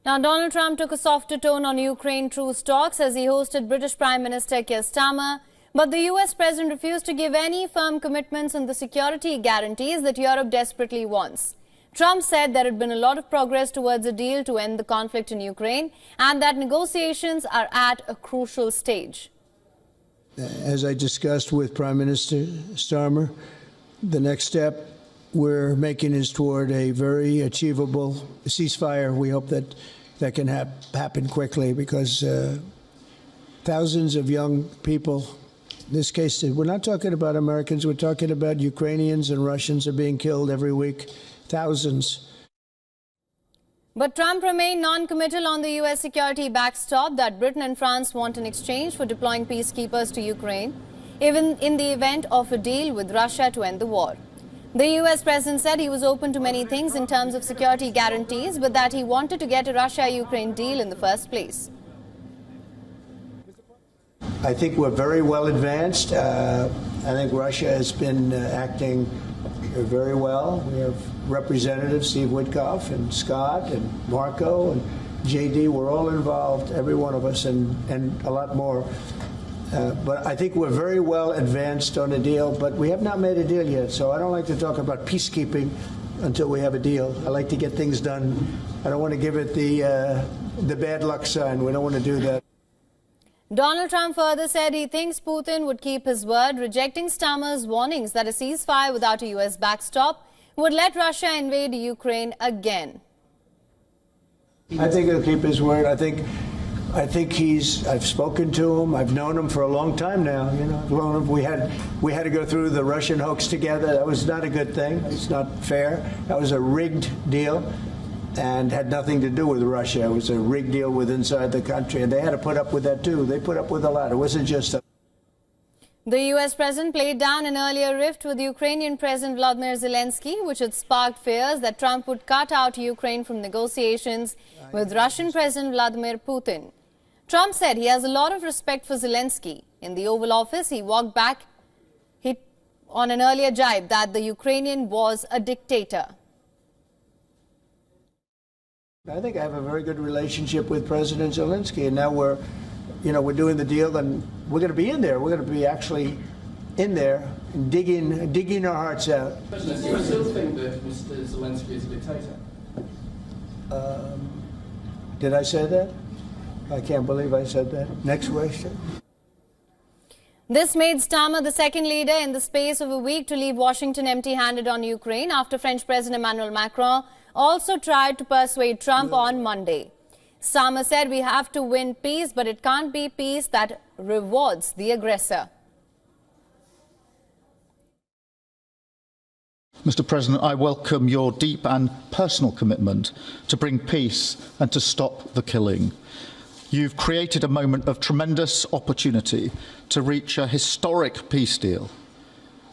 Now, Donald Trump took a softer tone on Ukraine truce talks as he hosted British Prime Minister Keir Starmer. But the US president refused to give any firm commitments on the security guarantees that Europe desperately wants. Trump said there had been a lot of progress towards a deal to end the conflict in Ukraine and that negotiations are at a crucial stage. As I discussed with Prime Minister Starmer, the next step we're making is toward a very achievable ceasefire. We hope that that can happen quickly because thousands of young people, in this case, we're not talking about Americans, we're talking about Ukrainians and Russians are being killed every week, thousands. But Trump remained non-committal on the US security backstop that Britain and France want in exchange for deploying peacekeepers to Ukraine, even in the event of a deal with Russia to end the war. The US president said he was open to many things in terms of security guarantees, but that he wanted to get a Russia-Ukraine deal in the first place. I think we're very well advanced. I think Russia has been acting very well. We have Representatives Steve Witkoff and Scott and Marco and JD. We're all involved, every one of us, and a lot more. But I think we're very well advanced on a deal, but we have not made a deal yet. So I don't like to talk about peacekeeping until we have a deal. I like to get things done. I don't want to give it the bad luck sign. We don't want to do that. Donald Trump further said he thinks Putin would keep his word, rejecting Starmer's warnings that a ceasefire without a US backstop would let Russia invade Ukraine again. I think he'll keep his word. I think I've spoken to him. I've known him for a long time now. You know, I've known him. We had to go through the Russian hoax together. That was not a good thing. It's not fair. That was a rigged deal and had nothing to do with Russia. It was a rigged deal with inside the country, and they had to put up with that too. They put up with a lot. It wasn't just a... The US president played down an earlier rift with Ukrainian President Volodymyr Zelensky, which had sparked fears that Trump would cut out Ukraine from negotiations with Russian President Vladimir Putin. Trump said he has a lot of respect for Zelensky. In the Oval Office, he walked back on an earlier jibe that the Ukrainian was a dictator. I think I have a very good relationship with President Zelensky, and now we're doing the deal, and we're going to be in there. We're going to be actually in there, digging our hearts out. President, do you still think that Mr. Zelensky is a dictator? Did I say that? I can't believe I said that. Next question. This made Starmer the second leader in the space of a week to leave Washington empty-handed on Ukraine after French President Emmanuel Macron also tried to persuade Trump on Monday. Starmer said we have to win peace, but it can't be peace that rewards the aggressor. Mr. President, I welcome your deep and personal commitment to bring peace and to stop the killing. You've created a moment of tremendous opportunity to reach a historic peace deal,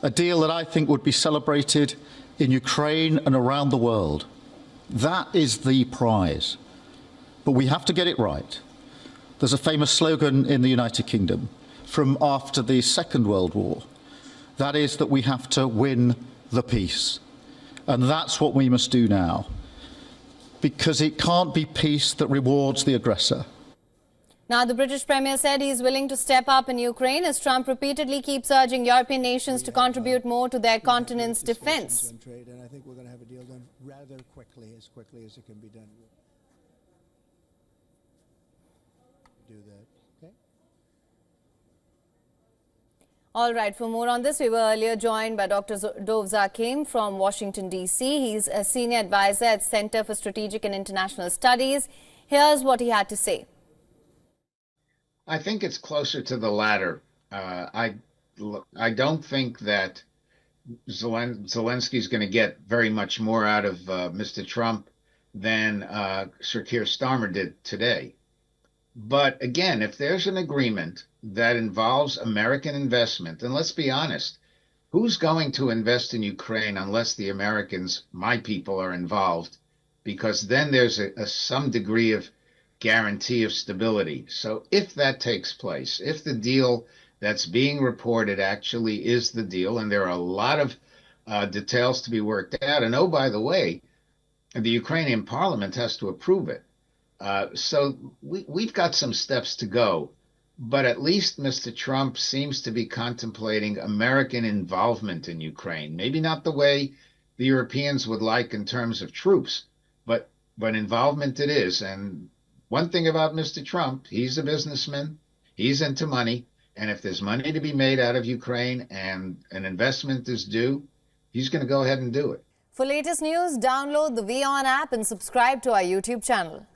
a deal that I think would be celebrated in Ukraine and around the world. That is the prize. But we have to get it right. There's a famous slogan in the United Kingdom from after the Second World War. That is that we have to win the peace. And that's what we must do now. Because it can't be peace that rewards the aggressor. Now, the British Premier said he is willing to step up in Ukraine as Trump repeatedly keeps urging European nations to contribute more to their continent's defense. And I think we're going to have a deal done rather quickly as it can be done. Do that, okay? All right, for more on this, we were earlier joined by Dr. Dov Zakheim from Washington, D.C. He's a senior advisor at Center for Strategic and International Studies. Here's what he had to say. I think it's closer to the latter. I don't think that Zelensky is going to get very much more out of Mr. Trump than Sir Keir Starmer did today. But again, if there's an agreement that involves American investment, and let's be honest, who's going to invest in Ukraine unless the Americans, my people, are involved? Because then there's some degree of guarantee of stability. So if that takes place, if the deal that's being reported actually is the deal, and there are a lot of details to be worked out, and oh, by the way, the Ukrainian parliament has to approve it. So we've got some steps to go, but at least Mr. Trump seems to be contemplating American involvement in Ukraine. Maybe not the way the Europeans would like in terms of troops, but involvement it is. And one thing about Mr. Trump, he's a businessman, he's into money, and if there's money to be made out of Ukraine and an investment is due, he's going to go ahead and do it. For latest news, download the WION app and subscribe to our YouTube channel.